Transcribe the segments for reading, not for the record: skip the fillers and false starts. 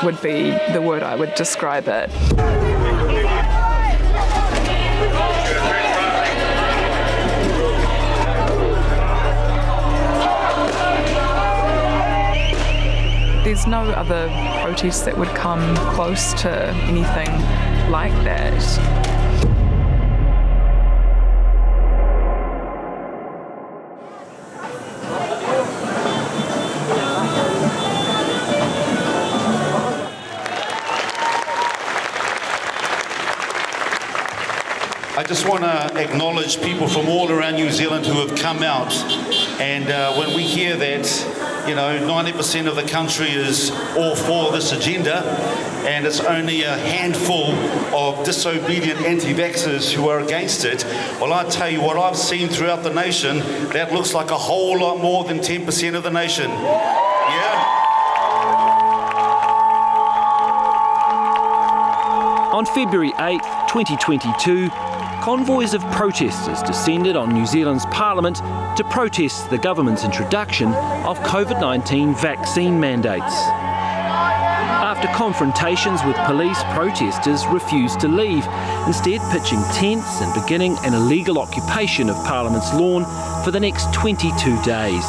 would be the word I would describe it. There's no other protest that would come close to anything like that. I just want to acknowledge people from all around New Zealand who have come out, and when we hear that, 90% of the country is all for this agenda, and it's only a handful of disobedient anti-vaxxers who are against it. Well, I tell you what I've seen throughout the nation, that looks like a whole lot more than 10% of the nation. Yeah. On February 8, 2022, convoys of protesters descended on New Zealand's Parliament to protest the government's introduction of COVID-19 vaccine mandates. After confrontations with police, protesters refused to leave, instead pitching tents and beginning an illegal occupation of Parliament's lawn for the next 22 days.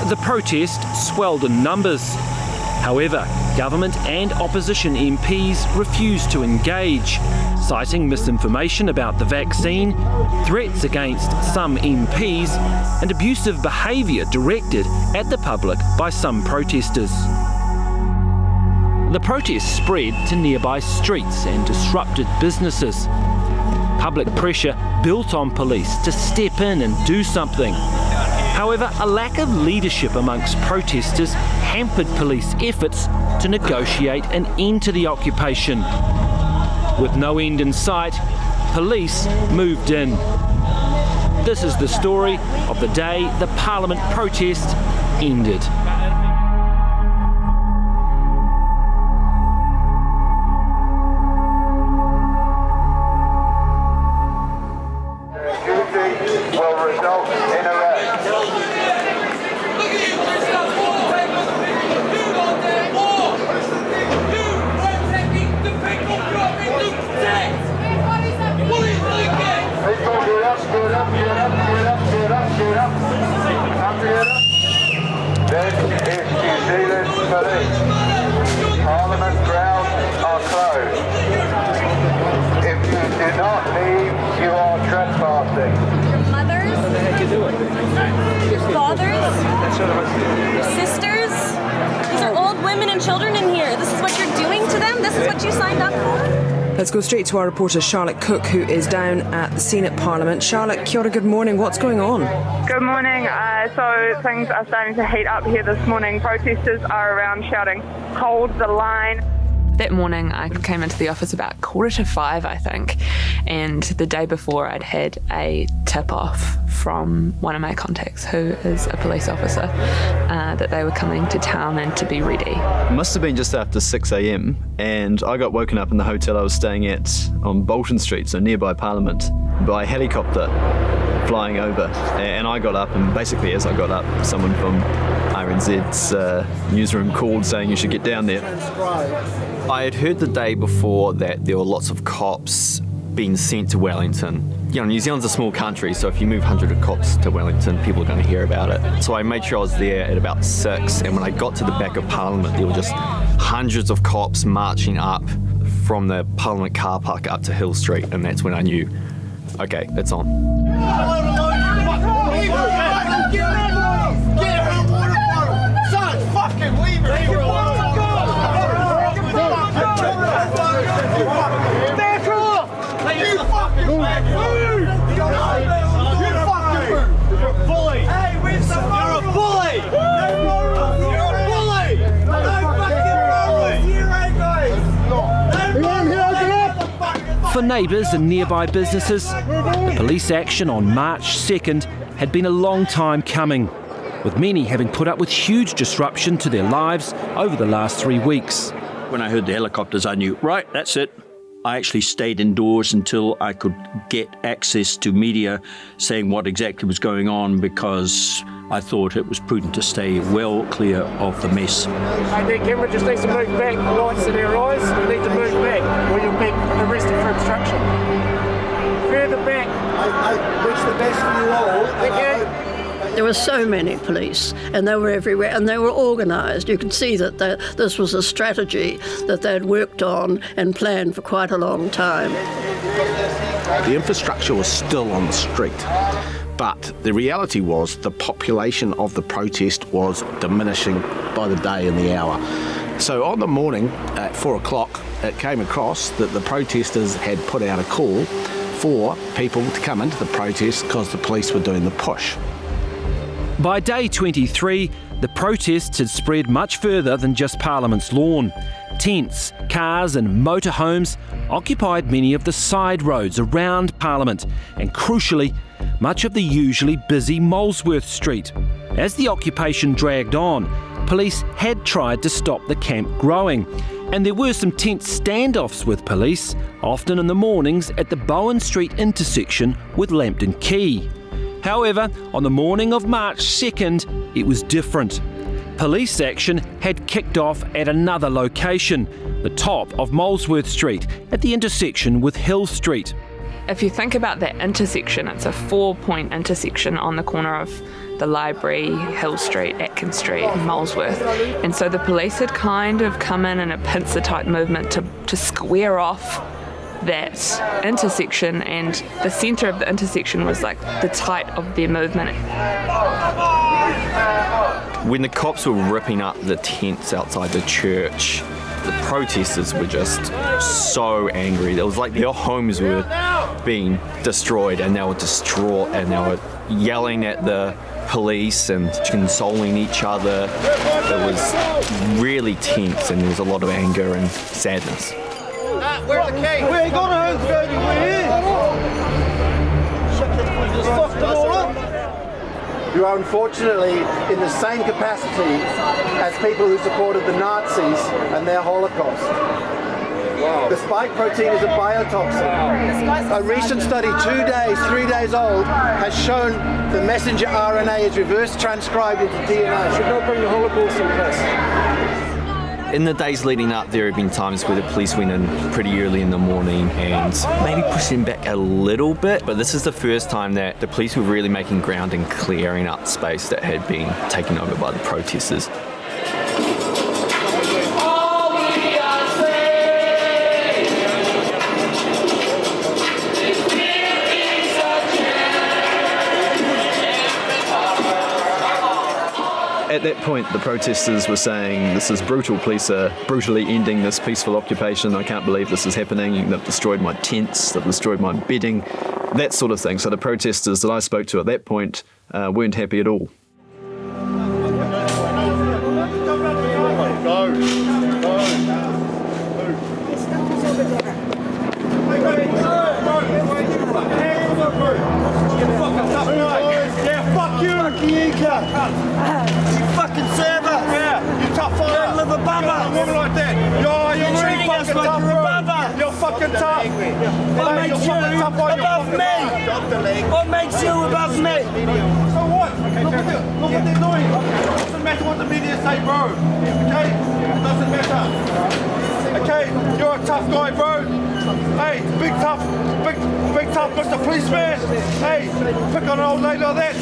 The protest swelled in numbers. However, government and opposition MPs refused to engage, citing misinformation about the vaccine, threats against some MPs, and abusive behaviour directed at the public by some protesters. The protests spread to nearby streets and disrupted businesses. Public pressure built on police to step in and do something. However, a lack of leadership amongst protesters hampered police efforts to negotiate an end to the occupation. With no end in sight, police moved in. This is the story of the day the Parliament protest ended. Will result in arrest. This is New Zealand Police. Parliament grounds are closed. If you do not leave, you are trespassing. Mothers, fathers, sisters. These are old women and children in here. This is what you're doing to them? This is what you signed up for? Let's go straight to our reporter Charlotte Cook, who is down at the scene at Parliament. Charlotte, kia ora, good morning. What's going on? Good morning. So things are starting to heat up here this morning. Protesters are around shouting, "Hold the line." That morning I came into the office about 4:45, I think, and the day before I'd had a tip-off from one of my contacts, who is a police officer, that they were coming to town and to be ready. It must have been just after 6 a.m. and I got woken up in the hotel I was staying at on Bolton Street, so nearby Parliament, by a helicopter flying over, and I got up, and basically as I got up, someone from RNZ's newsroom called saying you should get down there. I had heard the day before that there were lots of cops being sent to Wellington. New Zealand's a small country, so if you move hundreds of cops to Wellington, people are going to hear about it. So I made sure I was there at about 6, and when I got to the back of Parliament, there were just hundreds of cops marching up from the Parliament car park up to Hill Street, and that's when I knew, okay, it's on. For neighbours and nearby businesses, the police action on March 2nd had been a long time coming, with many having put up with huge disruption to their lives over the last 3 weeks. When I heard the helicopters, I knew, right, that's it. I actually stayed indoors until I could get access to media saying what exactly was going on, because I thought it was prudent to stay well clear of the mess. The camera just needs to move back. The lights in our eyes, we need to move back or you'll be arrested for obstruction. Further back. I wish the best for you all. Thank you. There were so many police, and they were everywhere, and they were organised. You could see that this was a strategy that they'd worked on and planned for quite a long time. The infrastructure was still on the street, but the reality was the population of the protest was diminishing by the day and the hour. So on the morning at 4 o'clock, it came across that the protesters had put out a call for people to come into the protest because the police were doing the push. By day 23, the protests had spread much further than just Parliament's lawn. Tents, cars and motorhomes occupied many of the side roads around Parliament and, crucially, much of the usually busy Molesworth Street. As the occupation dragged on, police had tried to stop the camp growing, and there were some tense standoffs with police, often in the mornings at the Bowen Street intersection with Lambton Quay. However, on the morning of March 2nd, it was different. Police action had kicked off at another location, the top of Molesworth Street, at the intersection with Hill Street. If you think about that intersection, it's a 4-point intersection on the corner of the Library, Hill Street, Atkins Street and Molesworth. And so the police had kind of come in a pincer-type movement to square off that intersection, and the centre of the intersection was like the height of their movement. When the cops were ripping up the tents outside the church, the protesters were just so angry. It was like their homes were being destroyed and they were distraught and they were yelling at the police and consoling each other. It was really tense and there was a lot of anger and sadness. Where's the key? We ain't got a home, baby. We're here. Just fucked it all up. You are unfortunately in the same capacity as people who supported the Nazis and their Holocaust. Wow. The spike protein is a biotoxin. A recent study, 3 days old, has shown the messenger RNA is reverse transcribed into DNA. Should not bring the Holocaust in this. In the days leading up, there have been times where the police went in pretty early in the morning and maybe pushed them back a little bit, but this is the first time that the police were really making ground and clearing up space that had been taken over by the protesters. At that point, the protesters were saying, this is brutal, police are brutally ending this peaceful occupation, I can't believe this is happening, they've destroyed my tents, they've destroyed my bedding, that sort of thing. So the protesters that I spoke to at that point weren't happy at all. Yeah, fuck you! You fucking server! Yeah, you tough fire! Don't live above us! A woman like that! You're really fucking tough, bro! You're fucking tough! What makes you above me? What makes you above me? So what? Look what they're doing! It doesn't matter what the media say, bro! Okay? It doesn't matter! Okay? You're a tough guy, bro! Hey, big tough Mr. Policeman! Hey, pick on an old lady like that!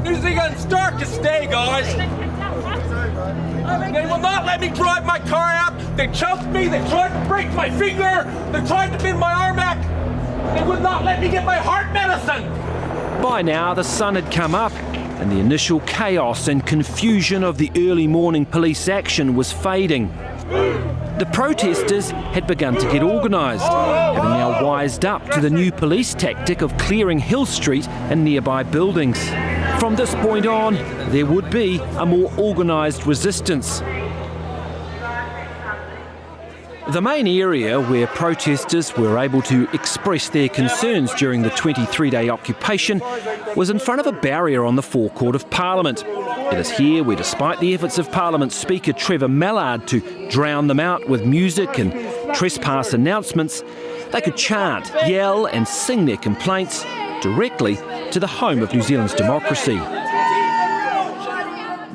New Zealand's darkest day, guys. They will not let me drive my car out. They choked me. They tried to break my finger. They tried to bend my arm back. They would not let me get my heart medicine. By now, the sun had come up, and the initial chaos and confusion of the early morning police action was fading. The protesters had begun to get organised, having now wised up to the new police tactic of clearing Hill Street and nearby buildings. From this point on, there would be a more organised resistance. The main area where protesters were able to express their concerns during the 23-day occupation was in front of a barrier on the forecourt of Parliament. It is here where, despite the efforts of Parliament Speaker Trevor Mallard to drown them out with music and trespass announcements, they could chant, yell and sing their complaints directly to the home of New Zealand's democracy.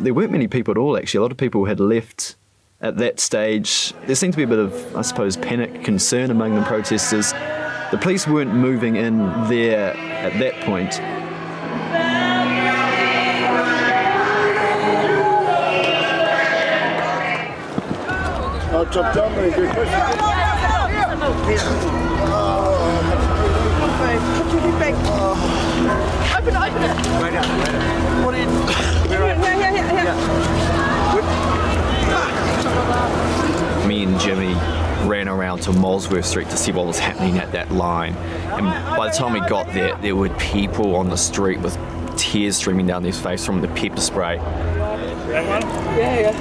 There weren't many people at all, actually. A lot of people had left at that stage. There seemed to be a bit of, I suppose, panic, concern among the protesters. The police weren't moving in there at that point. Open it. Right out. What in? Me and Jimmy ran around to Molesworth Street to see what was happening at that line. And by the time we got there were people on the street with tears streaming down their face from the pepper spray. Yeah.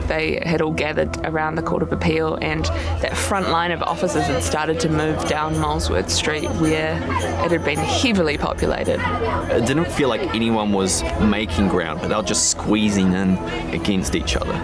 They had all gathered around the Court of Appeal, and that front line of officers had started to move down Molesworth Street where it had been heavily populated. It didn't feel like anyone was making ground, but they were just squeezing in against each other.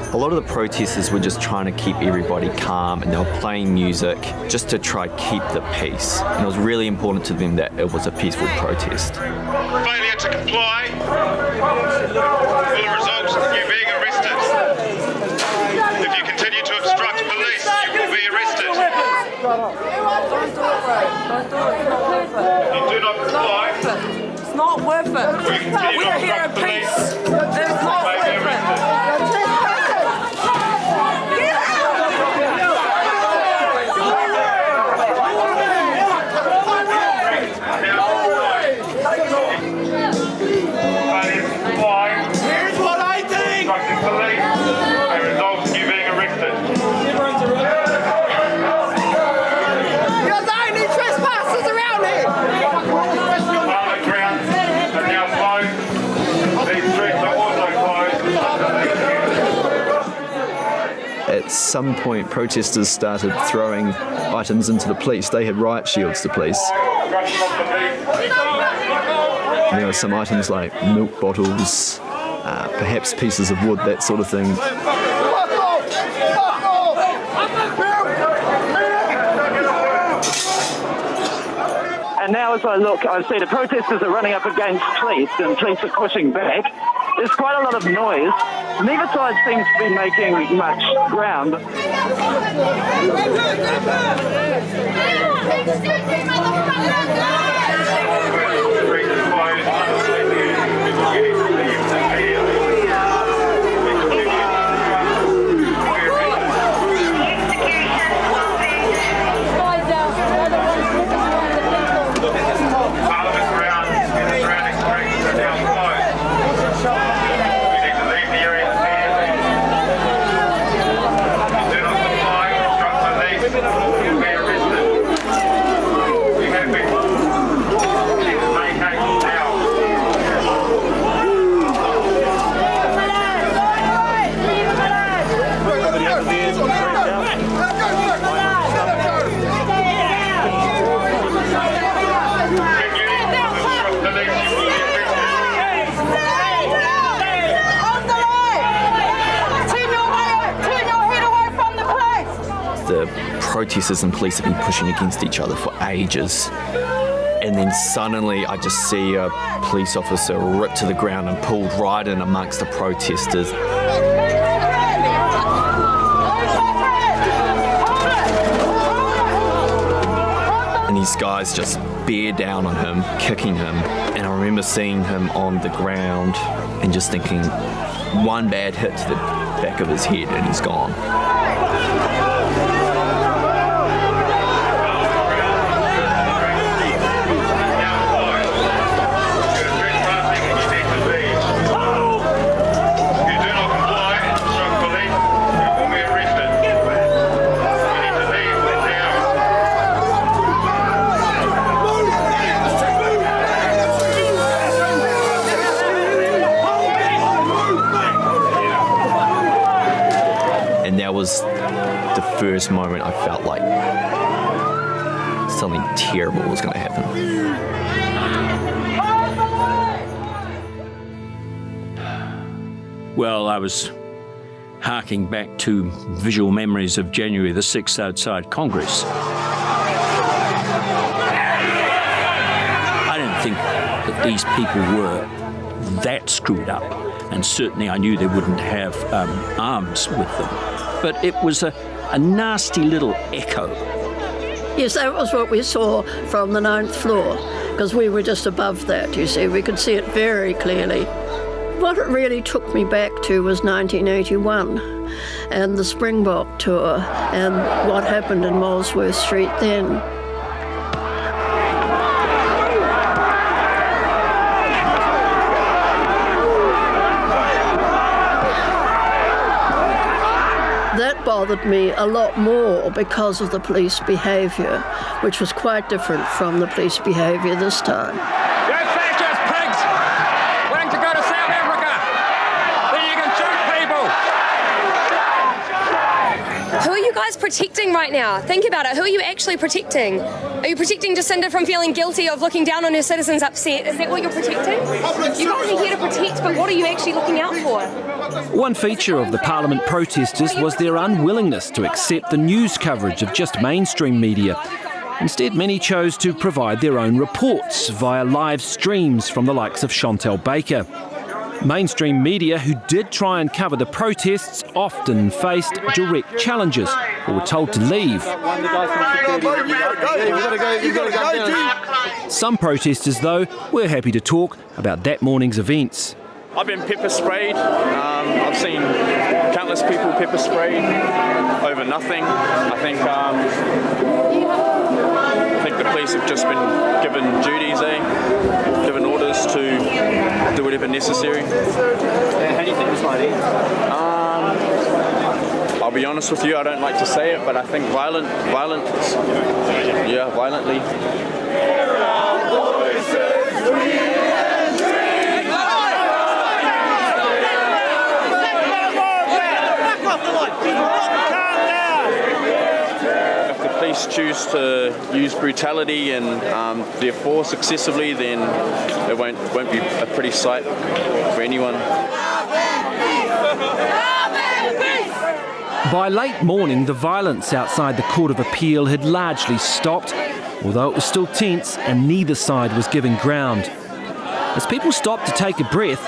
A lot of the protesters were just trying to keep everybody calm, and they were playing music just to try to keep the peace. And it was really important to them that it was a peaceful protest. Failure to comply will result in you being arrested. If you continue to obstruct police, you will be arrested. You do not comply. It's not worth it. We're here in peace. It's not worth it. At some point, protesters started throwing items into the police. They had riot shields, the police. And there were some items like milk bottles, perhaps pieces of wood, that sort of thing. And now as I look, I see the protesters are running up against police and police are pushing back. There's quite a lot of noise. Neither side seems to be making much ground. Protesters and police have been pushing against each other for ages. And then suddenly I just see a police officer ripped to the ground and pulled right in amongst the protesters. And these guys just bear down on him, kicking him. And I remember seeing him on the ground and just thinking, one bad hit to the back of his head and he's gone. was the first moment I felt like something terrible was going to happen. Well, I was harking back to visual memories of January the 6th outside Congress. I didn't think that these people were that screwed up, and certainly I knew they wouldn't have arms with them. But it was a nasty little echo. Yes, that was what we saw from the 9th floor, because we were just above that, you see. We could see it very clearly. What it really took me back to was 1981 and the Springbok tour and what happened in Molesworth Street then. That bothered me a lot more because of the police behaviour, which was quite different from the police behaviour this time. Who are you guys protecting right now? Think about it. Who are you actually protecting? Are you protecting Jacinda from feeling guilty of looking down on her citizens upset? Is that what you're protecting? You guys are here to protect, but what are you actually looking out for? One feature of the Parliament protesters was their unwillingness to accept the news coverage of just mainstream media. Instead, many chose to provide their own reports via live streams from the likes of Chantel Baker. Mainstream media who did try and cover the protests often faced direct challenges or were told to leave. Some protesters, though, were happy to talk about that morning's events. I've been pepper sprayed. I've seen countless people pepper sprayed over nothing. I think the police have just been given duties, given orders to do whatever necessary. How do you think this might end? I'll be honest with you, I don't like to say it, but I think violently. If the police choose to use brutality and their force excessively, then it won't be a pretty sight for anyone. By late morning, the violence outside the Court of Appeal had largely stopped, although it was still tense and neither side was giving ground. As people stopped to take a breath,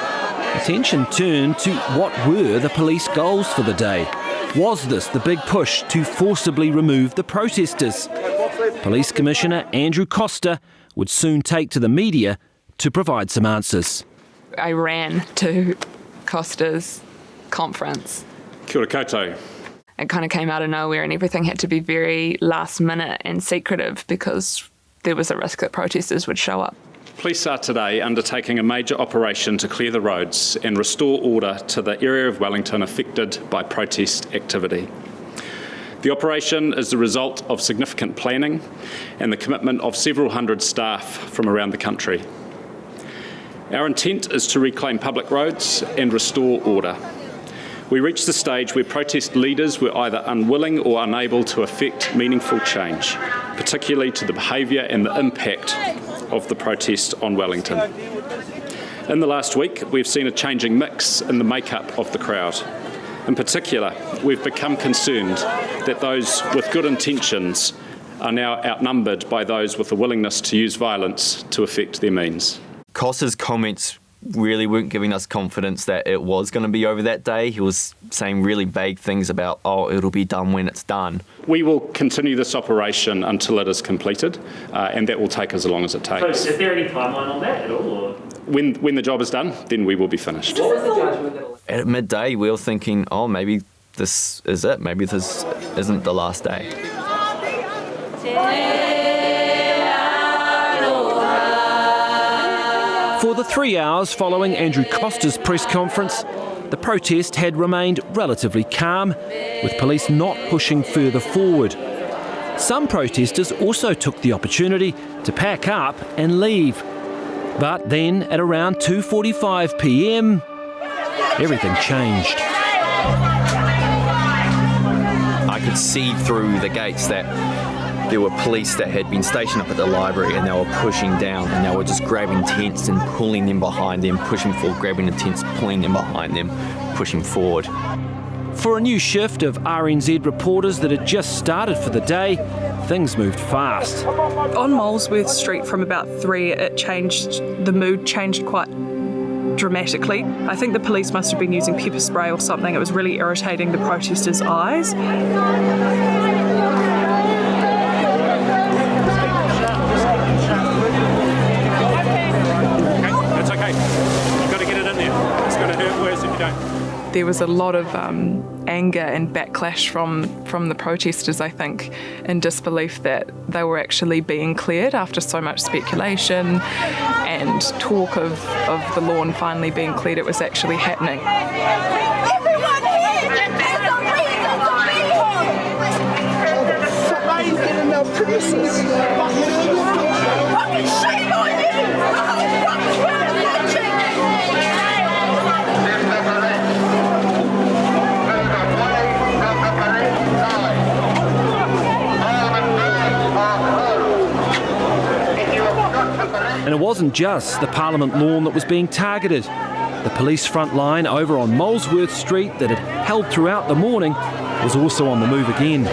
attention turned to what were the police goals for the day. Was this the big push to forcibly remove the protesters? Police Commissioner Andrew Costa would soon take to the media to provide some answers. I ran to Costa's conference. Kia ora koutou. It kind of came out of nowhere and everything had to be very last minute and secretive because there was a risk that protesters would show up. Police are today undertaking a major operation to clear the roads and restore order to the area of Wellington affected by protest activity. The operation is the result of significant planning and the commitment of several hundred staff from around the country. Our intent is to reclaim public roads and restore order. We reached the stage where protest leaders were either unwilling or unable to effect meaningful change, particularly to the behaviour and the impact of the protest on Wellington. In the last week, we've seen a changing mix in the makeup of the crowd. In particular, we've become concerned that those with good intentions are now outnumbered by those with a willingness to use violence to effect their means. Costa's comments really weren't giving us confidence that it was going to be over that day. He was saying really vague things about, it'll be done when it's done. We will continue this operation until it is completed, and that will take as long as it takes. So is there any timeline on that at all? Or? When the job is done, then we will be finished. At midday, we were thinking, maybe this is it. Maybe this isn't the last day. For the 3 hours following Andrew Costa's press conference, the protest had remained relatively calm, with police not pushing further forward. Some protesters also took the opportunity to pack up and leave. But then, at around 2:45 p.m, everything changed. could see through the gates that there were police that had been stationed up at the library, and they were pushing down, and they were just grabbing tents and pulling them behind them, pushing forward, grabbing the tents, pulling them behind them, pushing forward. For a new shift of RNZ reporters that had just started for the day, things moved fast. On Molesworth Street from about 3, the mood changed quite dramatically. I think the police must have been using pepper spray or something. It was really irritating the protesters' eyes. That's okay. You've got to get it in there. It's going to hurt worse if you don't. There was a lot of anger and backlash from the protesters, I think, in disbelief that they were actually being cleared after so much speculation and talk of the lawn finally being cleared. It was actually happening. Everyone here, there's a reason to be here! Somebody's getting no premises. Fucking shame on you! The whole fucking world is watching! And it wasn't just the Parliament lawn that was being targeted. The police front line over on Molesworth Street that had held throughout the morning was also on the move again.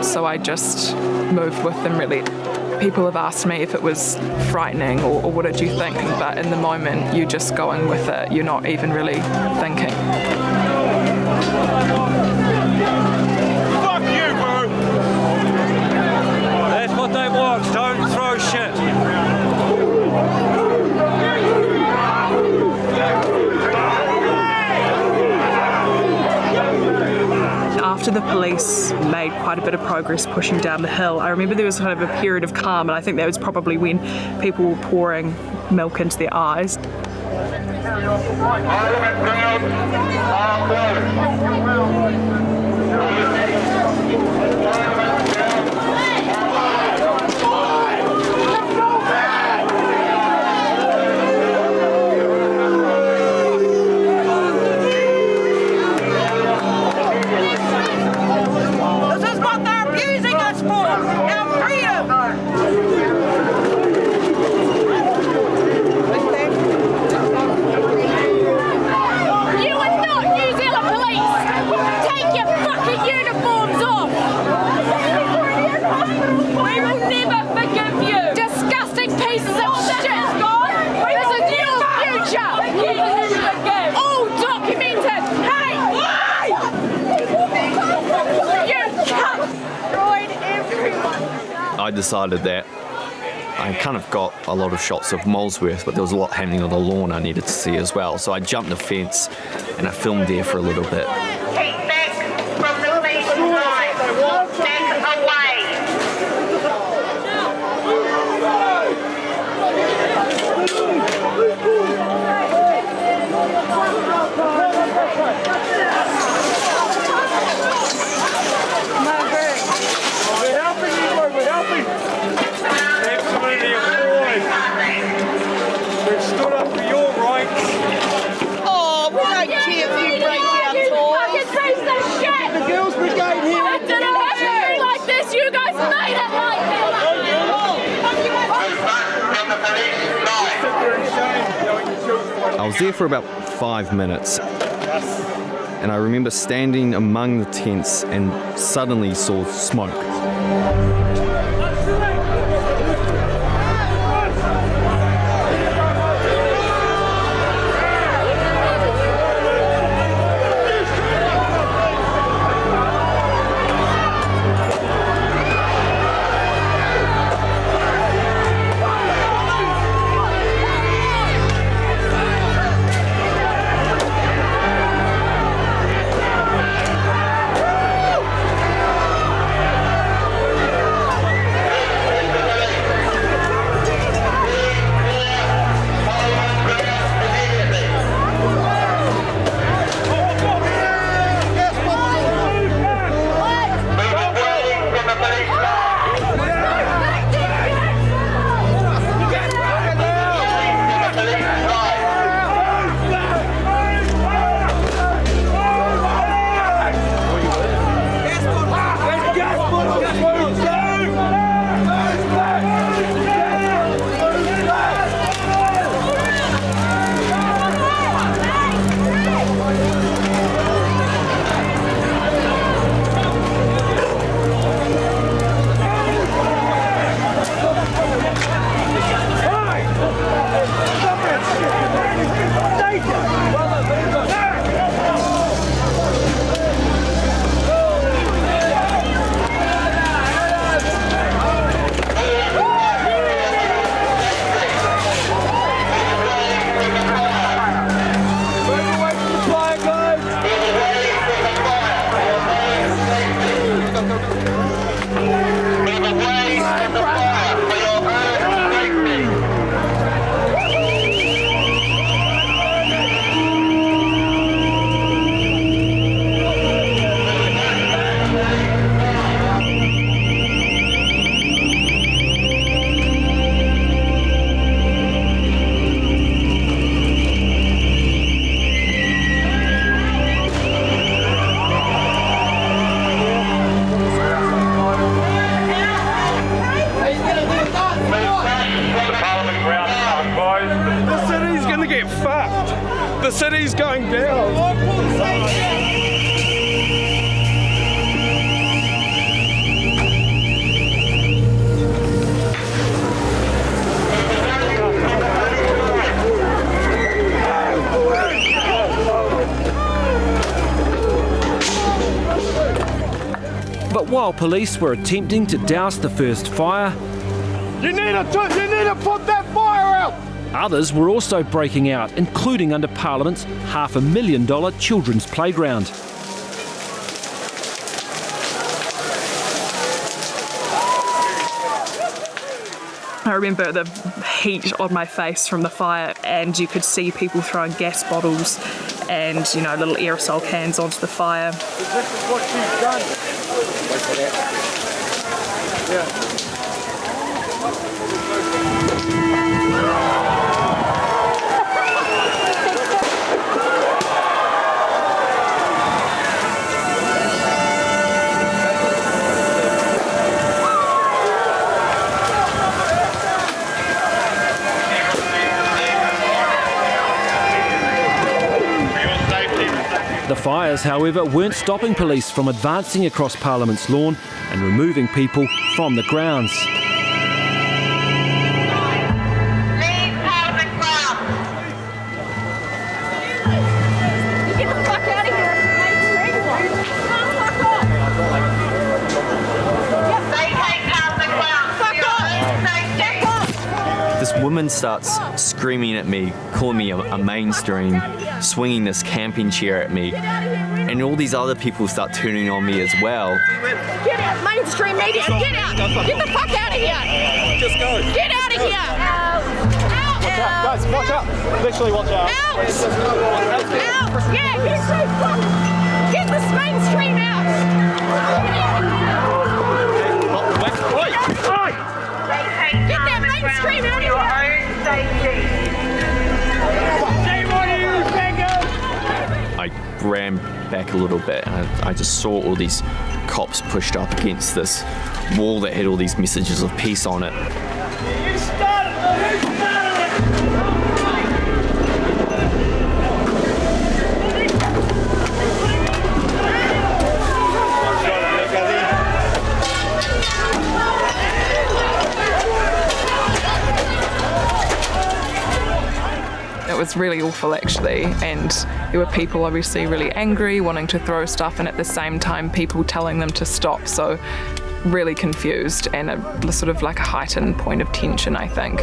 So I just moved with them, really. People have asked me if it was frightening or what did you think, but in the moment you're just going with it, you're not even really thinking. Fuck you, bro! That's what they want, don't throw shit. After the police made quite a bit of progress pushing down the hill, I remember there was kind of a period of calm, and I think that was probably when people were pouring milk into their eyes. I decided that I kind of got a lot of shots of Molesworth, but there was a lot happening on the lawn I needed to see as well. So I jumped the fence and I filmed there for a little bit. Keep back from the main line. Walk back away. We're helping you, boy. We're helping. Absolutely, boys. We've stood up for your rights. Oh, we don't care if you break our toys. The Girls Brigade here. It didn't have to be like this. You guys made it like this. I was there for about 5 minutes, and I remember standing among the tents and suddenly saw smoke. The city's going down. But while police were attempting to douse the first fire, You need to put that fire out. others were also breaking out, including under Parliament's $500,000 children's playground. I remember the heat on my face from the fire, and you could see people throwing gas bottles and, little aerosol cans onto the fire. This is what she's done. Wait for that. Yeah. The fires, however, weren't stopping police from advancing across Parliament's lawn and removing people from the grounds. Get the fuck out of here. This woman starts screaming at me, calling me a mainstream, swinging this camping chair at me, and all these other people start turning on me as well. Get out, mainstream media, get out! Get the fuck out of here! Just go. Get out of here! Watch out, guys, watch out. Literally watch out. Out! Yeah, get this mainstream out! Get that mainstream out of here! I ran back a little bit and I just saw all these cops pushed up against this wall that had all these messages of peace on it. You started it! It was really awful, actually, and there were people obviously really angry, wanting to throw stuff, and at the same time people telling them to stop, so really confused and a sort of like a heightened point of tension, I think.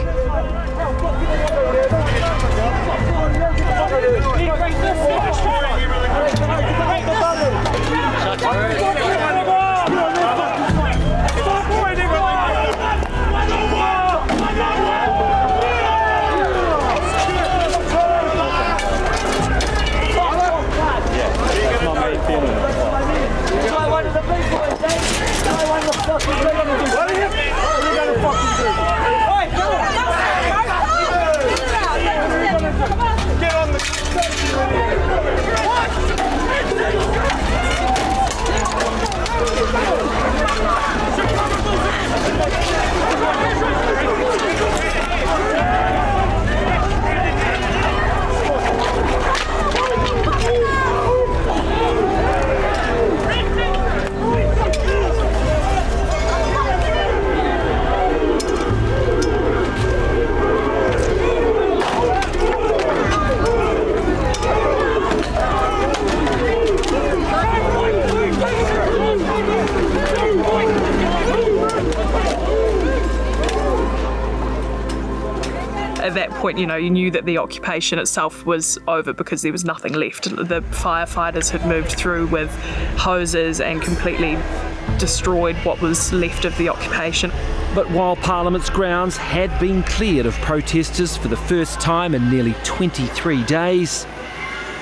At that point, you knew that the occupation itself was over because there was nothing left. The firefighters had moved through with hoses and completely destroyed what was left of the occupation. But while Parliament's grounds had been cleared of protesters for the first time in nearly 23 days,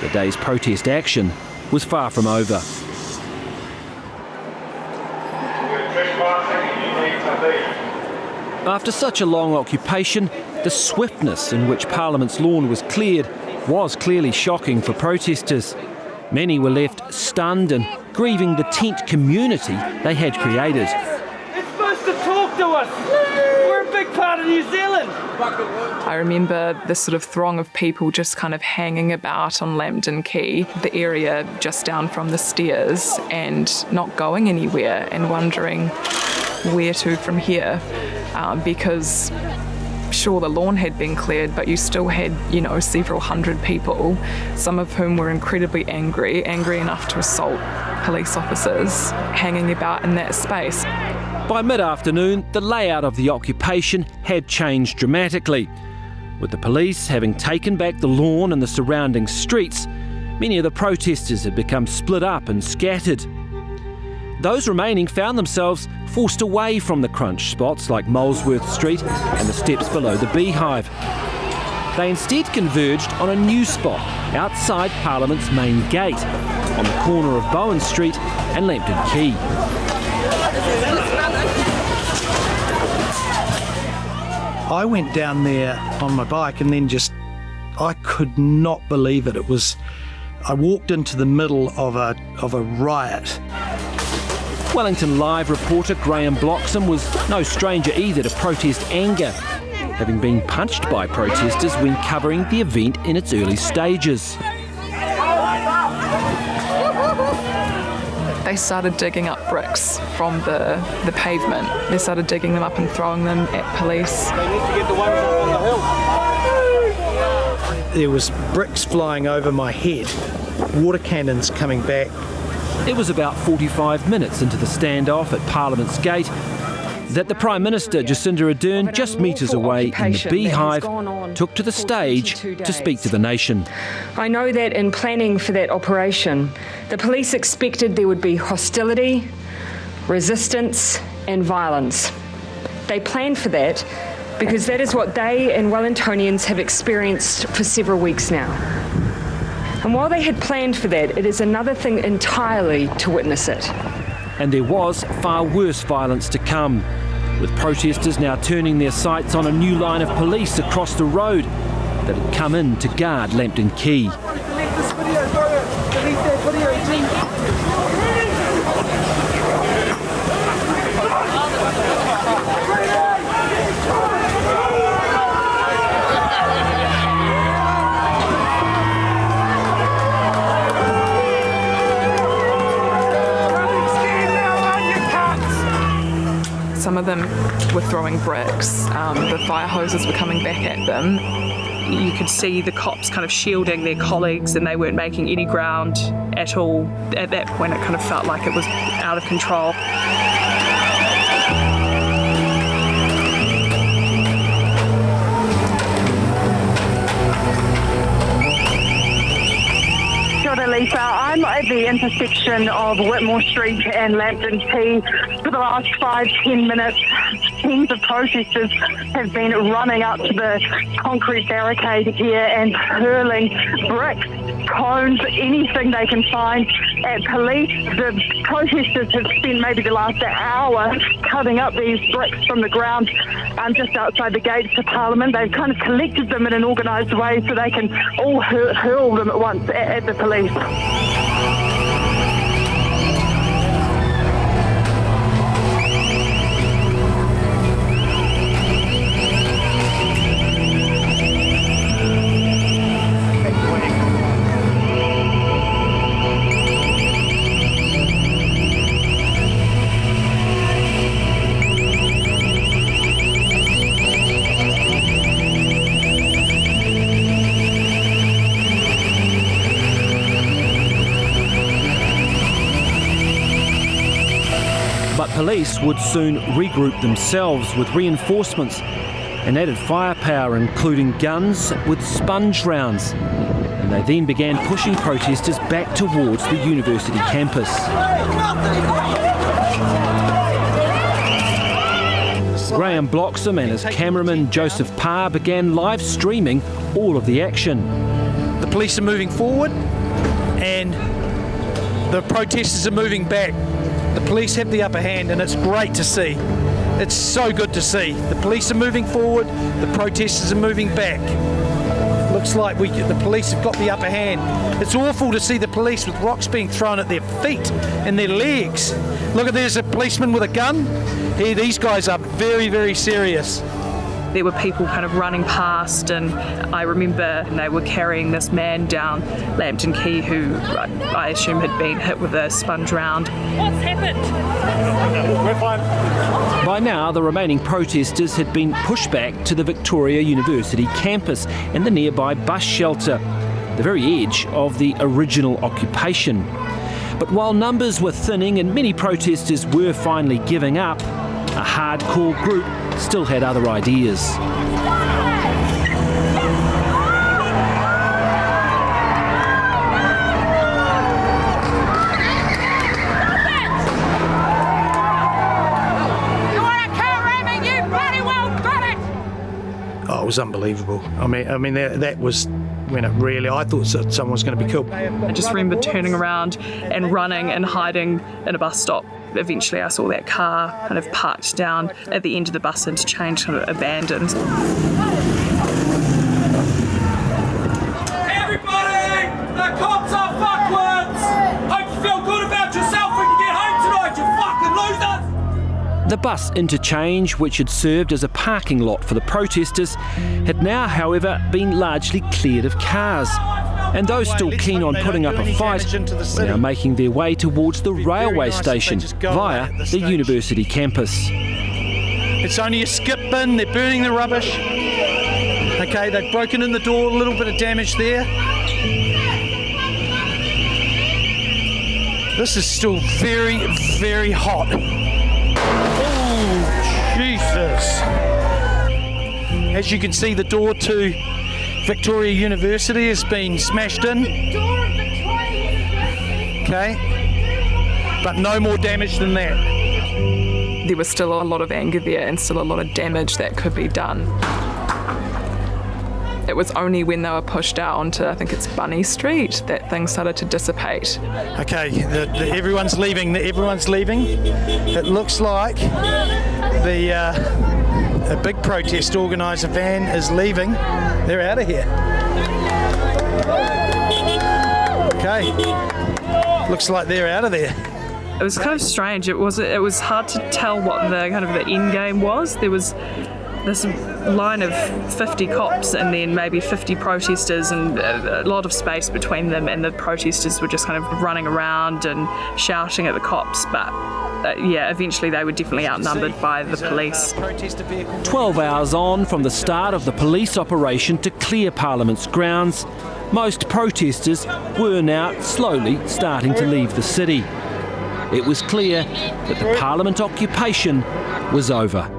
the day's protest action was far from over. After such a long occupation, the swiftness in which Parliament's lawn was cleared was clearly shocking for protesters. Many were left stunned and grieving the tent community they had created. It's supposed to talk to us. We're a big part out of New Zealand. I remember this sort of throng of people just kind of hanging about on Lambton Quay, the area just down from the stairs, and not going anywhere and wondering where to from here, because sure, the lawn had been cleared, but you still had, several hundred people, some of whom were incredibly angry enough to assault police officers, hanging about in that space. By mid-afternoon, the layout of the occupation had changed dramatically. With the police having taken back the lawn and the surrounding streets, many of the protesters had become split up and scattered. Those remaining found themselves forced away from the crunch spots like Molesworth Street and the steps below the Beehive. They instead converged on a new spot outside Parliament's main gate, on the corner of Bowen Street and Lambton Quay. I went down there on my bike and then I could not believe it. I walked into the middle of a riot. Wellington Live reporter Graham Bloxham was no stranger either to protest anger, having been punched by protesters when covering the event in its early stages. They started digging up bricks from the pavement. They started digging them up and throwing them at police. They need to get the ones up on the hill. There was bricks flying over my head, water cannons coming back. It was about 45 minutes into the standoff at Parliament's gate that the Prime Minister, Jacinda Ardern, just metres away in the Beehive, took to the stage to speak to the nation. I know that in planning for that operation, the police expected there would be hostility, resistance and violence. They planned for that because that is what they and Wellingtonians have experienced for several weeks now. And while they had planned for that, it is another thing entirely to witness it. And there was far worse violence to come, with protesters now turning their sights on a new line of police across the road that had come in to guard Lambton Quay. Some of them were throwing bricks. The fire hoses were coming back at them. You could see the cops kind of shielding their colleagues, and they weren't making any ground at all. At that point, it kind of felt like it was out of control. Lisa, I'm at the intersection of Whitmore Street and Lambton Quay. For the last 5-10 minutes, teams of protesters have been running up to the concrete barricade here and hurling bricks, cones, anything they can find at police. The protesters have spent maybe the last hour cutting up these bricks from the ground just outside the gates to Parliament. They've kind of collected them in an organised way so they can all hurl them at once at the police. Police would soon regroup themselves with reinforcements and added firepower, including guns with sponge rounds. And they then began pushing protesters back towards the university campus. Graham Bloxham and his cameraman Joseph Parr began live streaming all of the action. The police are moving forward and the protesters are moving back. The police have the upper hand, and it's great to see. It's so good to see. The police are moving forward, the protesters are moving back. Looks like the police have got the upper hand. It's awful to see the police with rocks being thrown at their feet and their legs. Look, there's a policeman with a gun. Here, these guys are very, very serious. there were people kind of running past, and I remember they were carrying this man down Lambton Quay who I assume had been hit with a sponge round. What's happened? We're fine. By now, the remaining protesters had been pushed back to the Victoria University campus and the nearby bus shelter, the very edge of the original occupation. But while numbers were thinning and many protesters were finally giving up, a hardcore group still had other ideas. Oh, it was unbelievable. I mean, that was when it really, I thought someone was going to be killed. I just remember turning around and running and hiding in a bus stop. Eventually I saw that car kind of parked down at the end of the bus interchange, kind of abandoned. Everybody! The cops are fuckwards! Hope you feel good about yourself when you get home tonight, you fucking losers! The bus interchange, which had served as a parking lot for the protesters, had now, however, been largely cleared of cars. And those still keen on putting up a fight were now making their way towards the railway station via the university campus. It's only a skip bin, they're burning the rubbish. Okay, they've broken in the door, a little bit of damage there. This is still very, very hot. Oh, Jesus. As you can see, the door to Victoria University has been smashed in. Okay, but no more damage than that. There was still a lot of anger there and still a lot of damage that could be done. It was only when they were pushed out onto, I think it's Bunny Street, that things started to dissipate. Okay, everyone's leaving. Everyone's leaving. It looks like a big protest organiser van is leaving. They're out of here. Okay, looks like they're out of there. It was kind of strange. It was hard to tell what the kind of the end game was. There was this line of 50 cops and then maybe 50 protesters and a lot of space between them, and the protesters were just kind of running around and shouting at the cops, but eventually they were definitely outnumbered by the police. 12 hours on from the start of the police operation to clear Parliament's grounds, most protesters were now slowly starting to leave the city. It was clear that the Parliament occupation was over.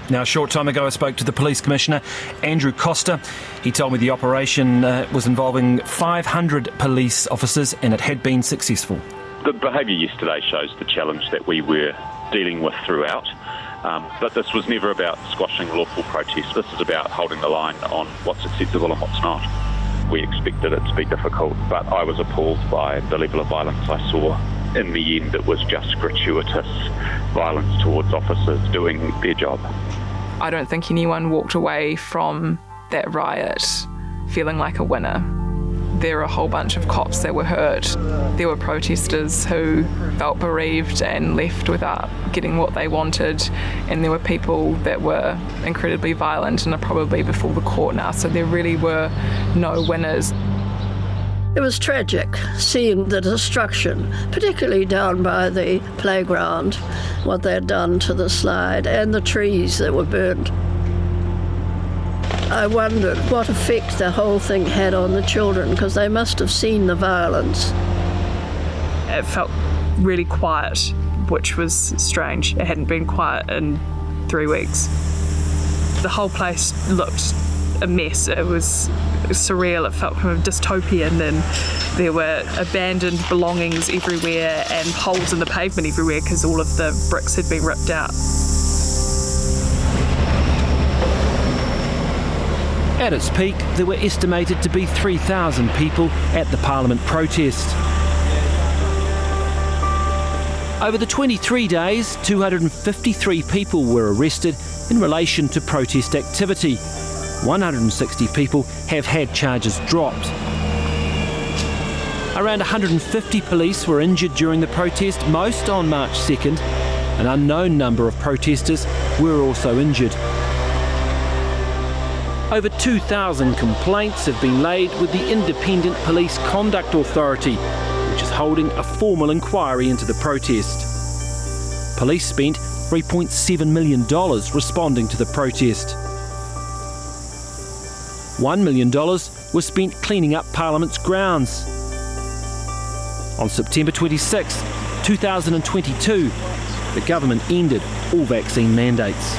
Now, a short time ago, I spoke to the Police Commissioner, Andrew Costa. He told me the operation was involving 500 police officers and it had been successful. The behaviour yesterday shows the challenge that we were dealing with throughout. But this was never about squashing lawful protests. This is about holding the line on what's acceptable and what's not. We expected it to be difficult, but I was appalled by the level of violence I saw. In the end, it was just gratuitous violence towards officers doing their job. I don't think anyone walked away from that riot feeling like a winner. There were a whole bunch of cops that were hurt. There were protesters who felt bereaved and left without getting what they wanted. And there were people that were incredibly violent and are probably before the court now. So there really were no winners. It was tragic seeing the destruction, particularly down by the playground, what they'd done to the slide and the trees that were burnt. I wondered what effect the whole thing had on the children, because they must have seen the violence. It felt really quiet, which was strange. It hadn't been quiet in 3 weeks. The whole place looked a mess. It was surreal. It felt kind of dystopian, and there were abandoned belongings everywhere and holes in the pavement everywhere because all of the bricks had been ripped out. At its peak, there were estimated to be 3,000 people at the Parliament protest. Over the 23 days, 253 people were arrested in relation to protest activity. 160 people have had charges dropped. Around 150 police were injured during the protest, most on March 2nd. An unknown number of protesters were also injured. Over 2,000 complaints have been laid with the Independent Police Conduct Authority, which is holding a formal inquiry into the protest. Police spent $3.7 million responding to the protest. $1 million was spent cleaning up Parliament's grounds. On September 26, 2022, the government ended all vaccine mandates.